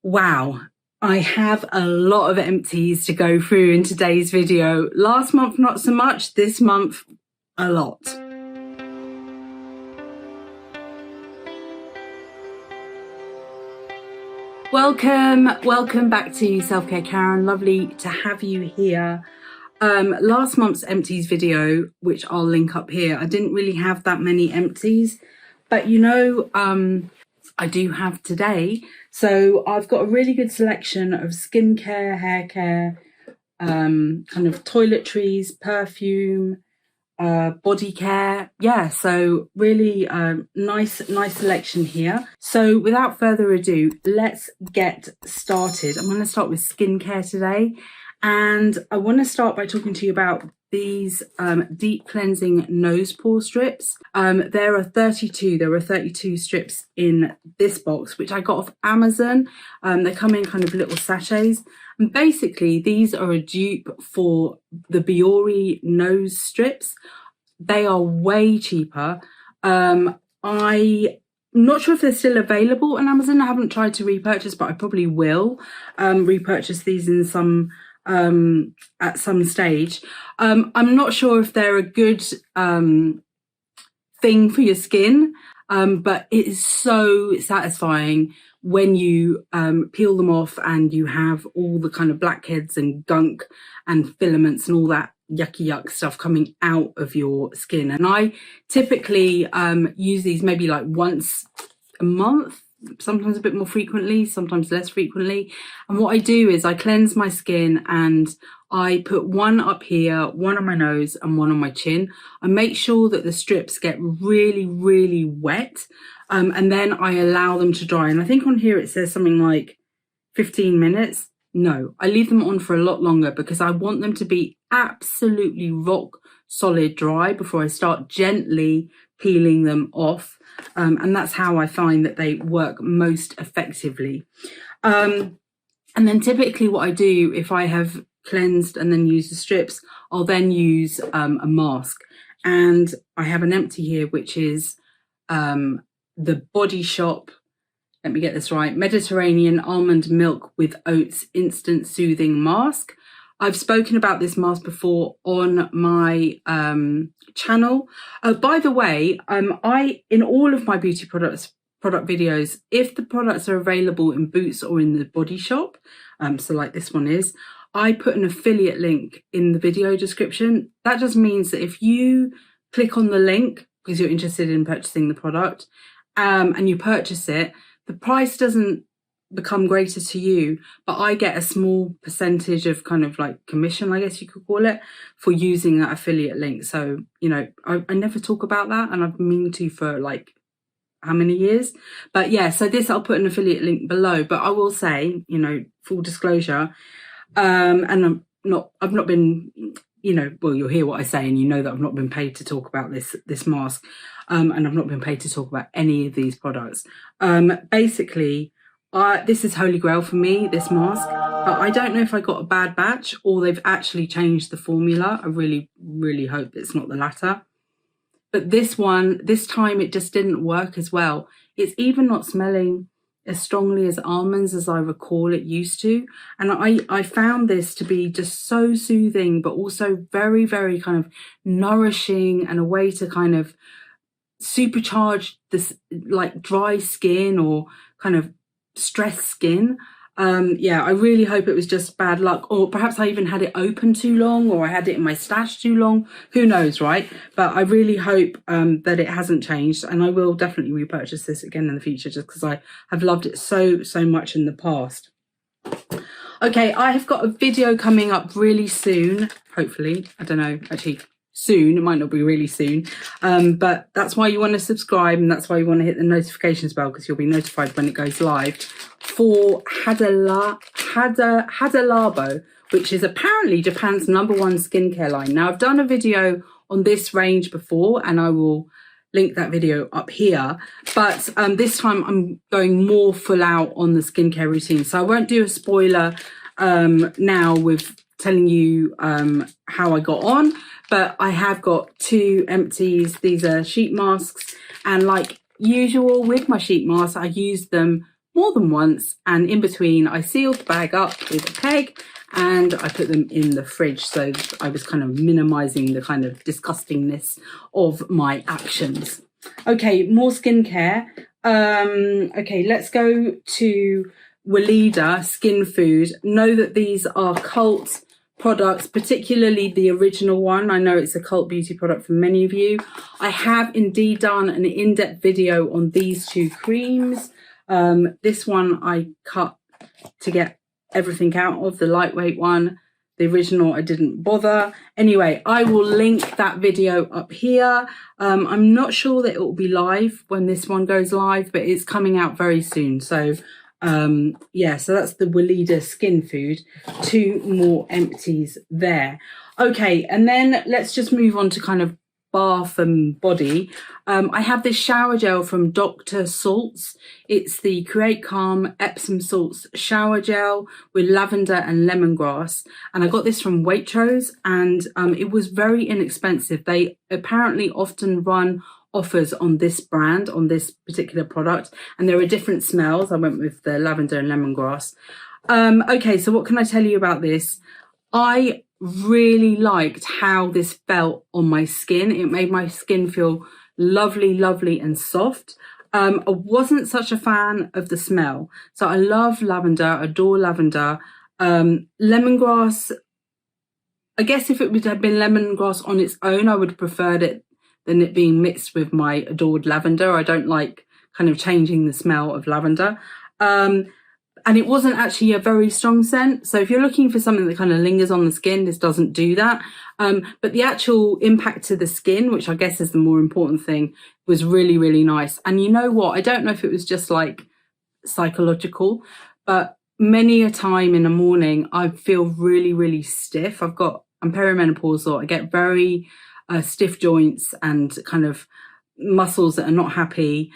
Wow, I have a lot of empties to go through in today's video. Last month, not so much. This month, a lot. Welcome back to Selfcare Karen. Lovely to have you here. Last month's empties video, which I'll link up here, I didn't really have that many empties, but I do have today. So I've got a really good selection of skincare, hair care, kind of toiletries, perfume, body care. Yeah, so really nice selection here. So without further ado, let's get started. I'm going to start with skincare today, and I want to start by talking to you about these deep cleansing nose pore strips. There are 32 strips in this box, which I got off Amazon. They come in kind of little sachets, and basically these are a dupe for the Biore nose strips. They are way cheaper. I'm not sure if they're still available on Amazon. I haven't tried to repurchase, but I probably will repurchase these in some at some stage. I'm not sure if they're a good thing for your skin, but it is so satisfying when you peel them off and you have all the kind of blackheads and gunk and filaments and all that yuck stuff coming out of your skin. And I typically use these maybe like once a month, sometimes a bit more frequently, sometimes less frequently. And what I do is I cleanse my skin and I put one up here, one on my nose and one on my chin. I make sure that the strips get really wet, and then I allow them to dry. And I think on here it says something like 15 minutes. No, I leave them on for a lot longer because I want them to be absolutely rock solid dry before I start gently peeling them off. And that's how I find that they work most effectively. And then typically what I do, if I have cleansed and then use the strips, I'll then use a mask. And I have an empty here, which is the Body Shop, let me get this right, Mediterranean Almond Milk with Oats Instant Soothing Mask. I've spoken about this mask before on my channel. By the way, in all of my beauty product videos, if the products are available in Boots or in the Body Shop, so like this one is, I put an affiliate link in the video description. That just means that if you click on the link because you're interested in purchasing the product, and you purchase it, the price doesn't become greater to you, but I get a small percentage of kind of like commission, I guess you could call it, for using that affiliate link. So, I never talk about that, and I've been meaning to for like how many years. But yeah, so this, I'll put an affiliate link below. But I will say, full disclosure, and I've not been, well, you'll hear what I say and you know that I've not been paid to talk about this mask, and I've not been paid to talk about any of these products. Basically, this is holy grail for me, this mask, but I don't know if I got a bad batch or they've actually changed the formula. I really hope it's not the latter. But this time it just didn't work as well. It's even not smelling as strongly as almonds as I recall it used to. And I found this to be just so soothing, but also very kind of nourishing, and a way to kind of supercharge this like dry skin or kind of stressed skin. Yeah, I really hope it was just bad luck, or perhaps I even had it open too long, or I had it in my stash too long. Who knows, right? But I really hope that it hasn't changed, and I will definitely repurchase this again in the future, just because I have loved it so much in the past. Okay, I have got a video coming up really soon, hopefully. I don't know, actually soon, it might not be really soon, but that's why you want to subscribe, and that's why you want to hit the notifications bell, because you'll be notified when it goes live, for Hada Labo, which is apparently Japan's #1 skincare line. Now, I've done a video on this range before, and I will link that video up here, but this time I'm going more full out on the skincare routine, so I won't do a spoiler now with telling you how I got on. But I have got 2 empties. These are sheet masks, and like usual with my sheet masks, I use them more than once, and in between I sealed the bag up with a peg and I put them in the fridge, so I was kind of minimizing the kind of disgustingness of my actions. Okay, more skincare. Okay, let's go to Weleda Skin Food. Know that these are cult products, particularly the original one. I know it's a cult beauty product for many of you. I have indeed done an in-depth video on these two creams. This one I cut to get everything out of, the lightweight one. The original I didn't bother. Anyway, I will link that video up here. I'm not sure that it will be live when this one goes live, but it's coming out very soon. So yeah, so that's the Weleda Skin Food. 2 more empties there. Okay, and then let's just move on to kind of bath and body. I have this shower gel from Dr. Salts. It's the Create Calm Epsom Salts shower gel with lavender and lemongrass, and I got this from Waitrose, and it was very inexpensive. They apparently often run offers on this brand, on this particular product, and there are different smells. I went with the lavender and lemongrass. Okay, so what can I tell you about this? I really liked how this felt on my skin. It made my skin feel lovely, lovely and soft. I wasn't such a fan of the smell. So I love lavender, adore lavender. Lemongrass, I guess if it would have been lemongrass on its own, I would have preferred it than it being mixed with my adored lavender. I don't like kind of changing the smell of lavender. And it wasn't actually a very strong scent. So if you're looking for something that kind of lingers on the skin, this doesn't do that. But the actual impact to the skin, which I guess is the more important thing, was really, really nice. And you know what? I don't know if it was just like psychological, but many a time in the morning, I feel really, really stiff. I'm perimenopausal. I get very stiff joints and kind of muscles that are not happy.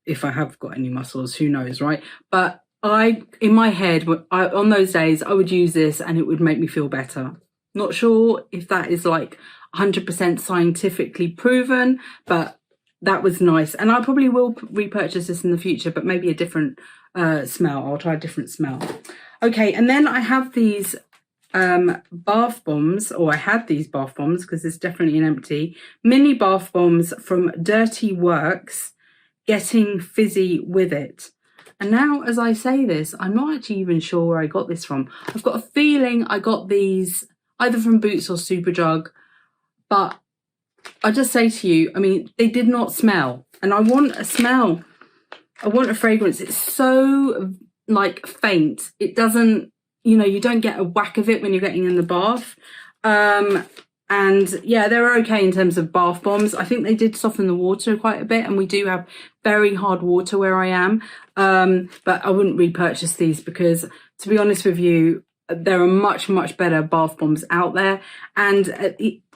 If I have got any muscles, who knows, right? But in my head, on those days, I would use this and it would make me feel better. Not sure if that is like 100% scientifically proven, but that was nice. And I probably will repurchase this in the future, but maybe a different smell. I'll try a different smell. Okay, and then I have these bath bombs, or I had these bath bombs because it's definitely an empty. Mini bath bombs from Dirty Works, Getting Fizzy With It. And now, as I say this, I'm not actually even sure where I got this from. I've got a feeling I got these either from Boots or Superdrug, but I just say to you, I mean, they did not smell. And I want a smell. I want a fragrance. It's so, like, faint. It doesn't, you know, you don't get a whack of it when you're getting in the bath. And yeah, they're okay in terms of bath bombs. I think they did soften the water quite a bit, and we do have very hard water where I am. But I wouldn't repurchase these because, to be honest with you, there are much, much better bath bombs out there. And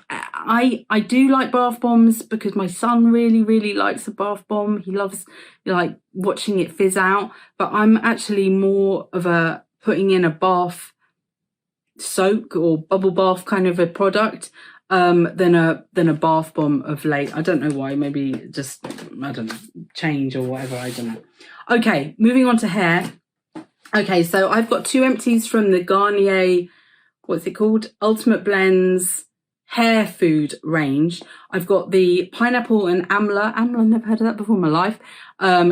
I do like bath bombs because my son really, really likes a bath bomb. He loves like watching it fizz out. But I'm actually more of a putting in a bath soak or bubble bath kind of a product than a bath bomb of late. I don't know why. Maybe just, I don't know, change or whatever. I don't know. Okay, moving on to hair. Okay, so I've got 2 empties from the Garnier, what's it called? Ultimate Blends hair food range. I've got the pineapple and amla. Amla, I've never heard of that before in my life.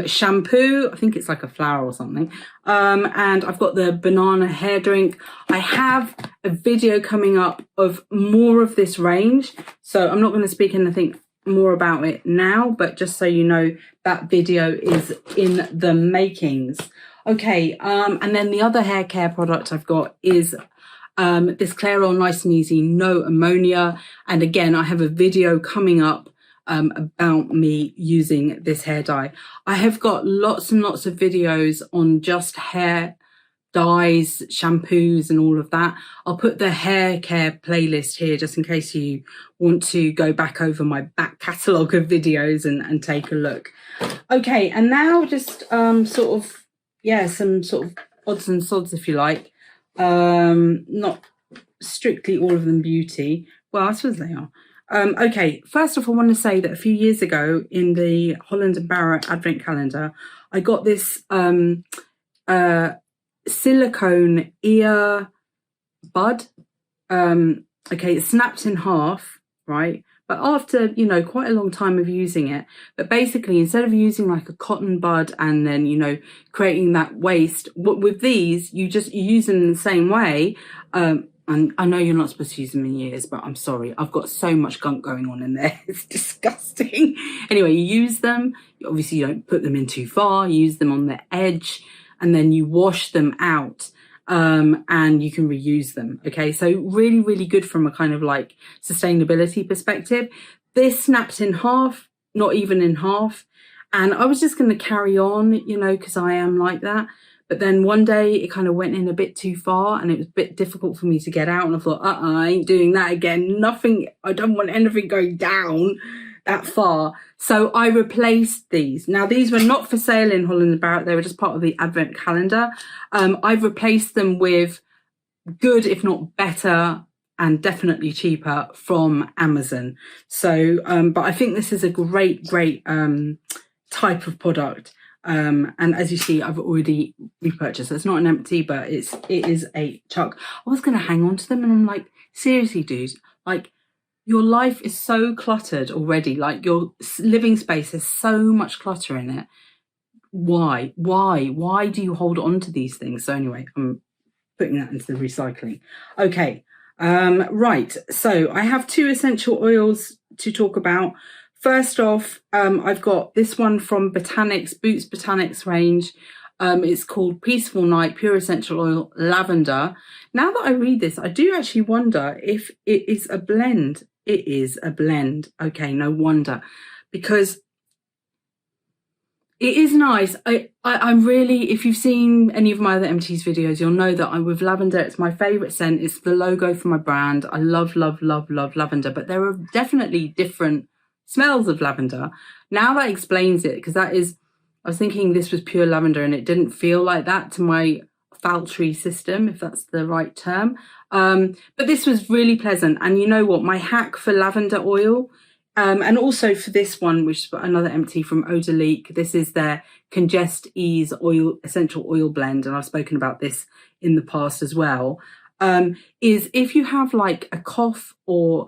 Shampoo, I think it's like a flower or something. And I've got the banana hair drink. I have a video coming up of more of this range, so I'm not going to speak anything more about it now, but just so you know, that video is in the makings. Okay, and then the other hair care product I've got is this Clairol Nice and Easy No Ammonia. And again, I have a video coming up about me using this hair dye. I have got lots and lots of videos on just hair dyes, shampoos and all of that. I'll put the hair care playlist here just in case you want to go back over my back catalogue of videos and take a look. Okay, and now just sort of, yeah, some sort of odds and sods, if you like. Not strictly all of them beauty. Well, I suppose they are. Okay, first off, I want to say that a few years ago in the Holland and Barrett Advent Calendar, I got this silicone ear bud. Okay, it snapped in half, right? But after, you know, quite a long time of using it, but basically instead of using like a cotton bud and then, you know, creating that waste, with these, you use them in the same way. And I know you're not supposed to use them in your ears, but I'm sorry. I've got so much gunk going on in there. It's disgusting. Anyway, you use them. Obviously, you don't put them in too far. You use them on the edge and then you wash them out. And you can reuse them. Okay, so really, really good from a kind of like sustainability perspective. This snaps in half, not even in half. And I was just going to carry on, you know, because I am like that. But then one day it kind of went in a bit too far and it was a bit difficult for me to get out. And I thought, I ain't doing that again. Nothing, I don't want anything going down that far. So I replaced these. Now, these were not for sale in Holland and Barrett. They were just part of the Advent calendar. I've replaced them with good, if not better, and definitely cheaper from Amazon. So, but I think this is a great type of product. And as you see, I've already repurchased. So it's not an empty, but it is a chuck. I was going to hang on to them and I'm like, seriously, dude, like your life is so cluttered already. Like your living space has so much clutter in it. Why do you hold on to these things? So anyway, I'm putting that into the recycling. Okay. Right. So I have 2 essential oils to talk about. First off, I've got this one from Botanics, Boots Botanics range. It's called Peaceful Night Pure Essential Oil Lavender. Now that I read this, I do actually wonder if it is a blend. It is a blend. Okay, no wonder. Because it is nice. I'm really, if you've seen any of my other empties videos, you'll know that I'm with lavender. It's my favourite scent. It's the logo for my brand. I love lavender. But there are definitely different smells of lavender. Now that explains it, because I was thinking this was pure lavender and it didn't feel like that to my olfactory system, if that's the right term. But this was really pleasant. And you know what? My hack for lavender oil, and also for this one, which is another empty from Eau de Leek, this is their Congest Ease oil essential oil blend, and I've spoken about this in the past as well, is if you have like a cough or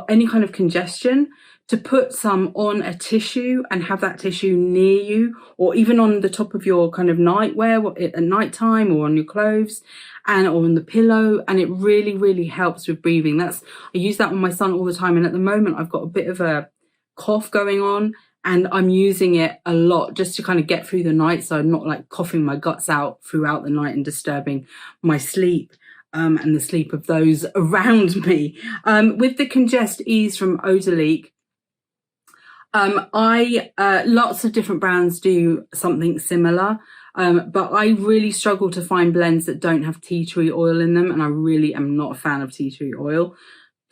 any kind of congestion, to put some on a tissue and have that tissue near you, or even on the top of your kind of nightwear at night time, or on your clothes or on the pillow. And it really, really helps with breathing. I use that on my son all the time. And at the moment I've got a bit of a cough going on and I'm using it a lot just to kind of get through the night. So I'm not like coughing my guts out throughout the night and disturbing my sleep. And the sleep of those around me. With the Congest Ease from Eau de Leek, lots of different brands do something similar, but I really struggle to find blends that don't have tea tree oil in them, and I really am not a fan of tea tree oil.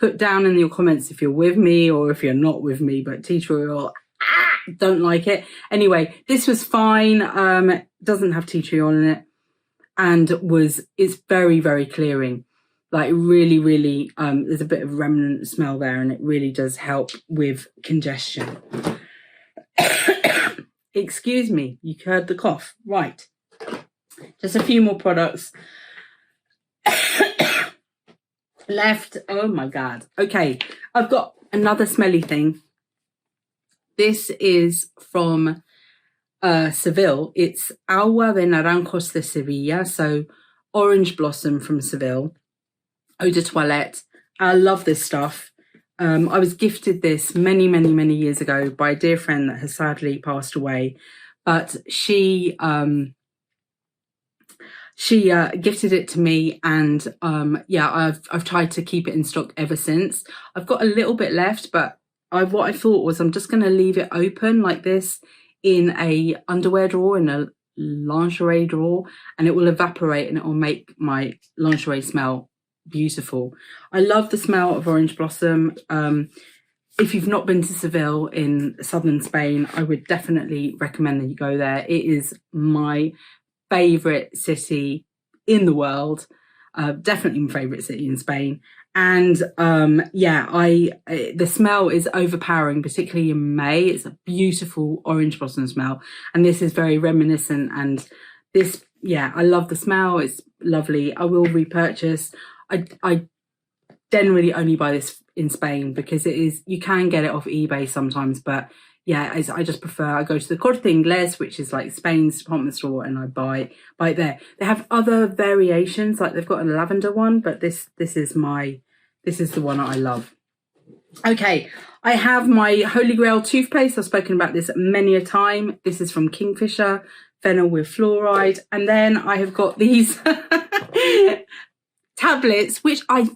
Put down in your comments if you're with me or if you're not with me, but tea tree oil, don't like it. Anyway, this was fine. It doesn't have tea tree oil in it, and it's very, very clearing. Like really, really, there's a bit of remnant smell there, and it really does help with congestion. Excuse me, you heard the cough. Right. Just a few more products left. Oh my God. Okay, I've got another smelly thing. This is from Seville. It's Agua de Naranjos de Sevilla, so orange blossom from Seville. Eau de Toilette. I love this stuff. I was gifted this many years ago by a dear friend that has sadly passed away, but she gifted it to me, and yeah, I've tried to keep it in stock ever since. I've got a little bit left, but what I thought was I'm just going to leave it open like this in a underwear drawer, in a lingerie drawer, and it will evaporate and it will make my lingerie smell beautiful. I love the smell of orange blossom. If you've not been to Seville in southern Spain, I would definitely recommend that you go there. It is my favorite city in the world. Definitely my favourite city in Spain. And the smell is overpowering, particularly in May. It's a beautiful orange blossom smell, and this is very reminiscent. And this, I love the smell. It's lovely. I will repurchase. I generally only buy this in Spain because you can get it off eBay sometimes, but I just prefer, I go to the Corte Inglés, which is like Spain's department store, and I buy it there. They have other variations, like they've got a lavender one, but this is the one I love. Okay, I have my Holy Grail toothpaste. I've spoken about this many a time. This is from Kingfisher, fennel with fluoride. And then I have got these tablets, which I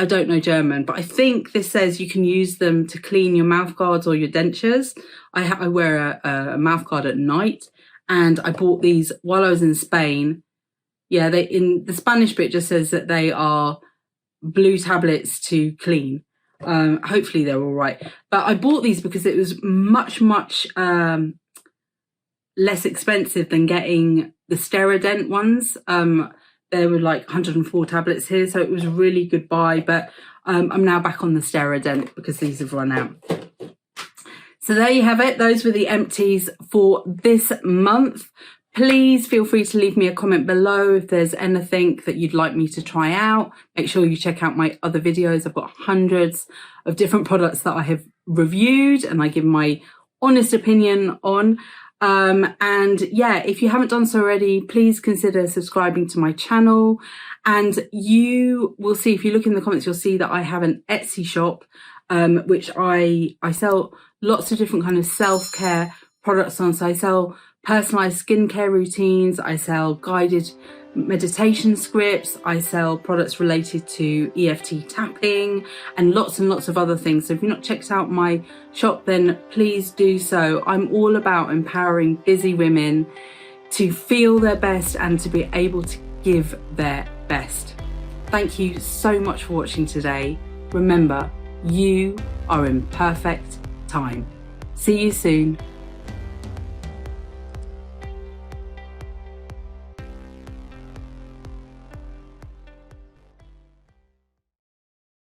don't know German, but I think this says you can use them to clean your mouth guards or your dentures. I wear a mouth guard at night, and I bought these while I was in Spain. Yeah, in the Spanish bit just says that they are blue tablets to clean. Hopefully they're all right. But I bought these because it was much less expensive than getting the Steradent ones. There were like 104 tablets here, so it was a really good buy. But I'm now back on the Steradent because these have run out. So there you have it. Those were the empties for this month. Please feel free to leave me a comment below if there's anything that you'd like me to try out. Make sure you check out my other videos. I've got hundreds of different products that I have reviewed and I give my honest opinion on. If you haven't done so already, please consider subscribing to my channel. And you will see, if you look in the comments, you'll see that I have an Etsy shop, which I sell lots of different kind of self-care products on. So I sell personalized skincare routines, I sell guided meditation scripts, I sell products related to EFT tapping, and lots of other things. So if you've not checked out my shop, then please do so. I'm all about empowering busy women to feel their best and to be able to give their best. Thank you so much for watching today. Remember, you are in perfect time. See you soon.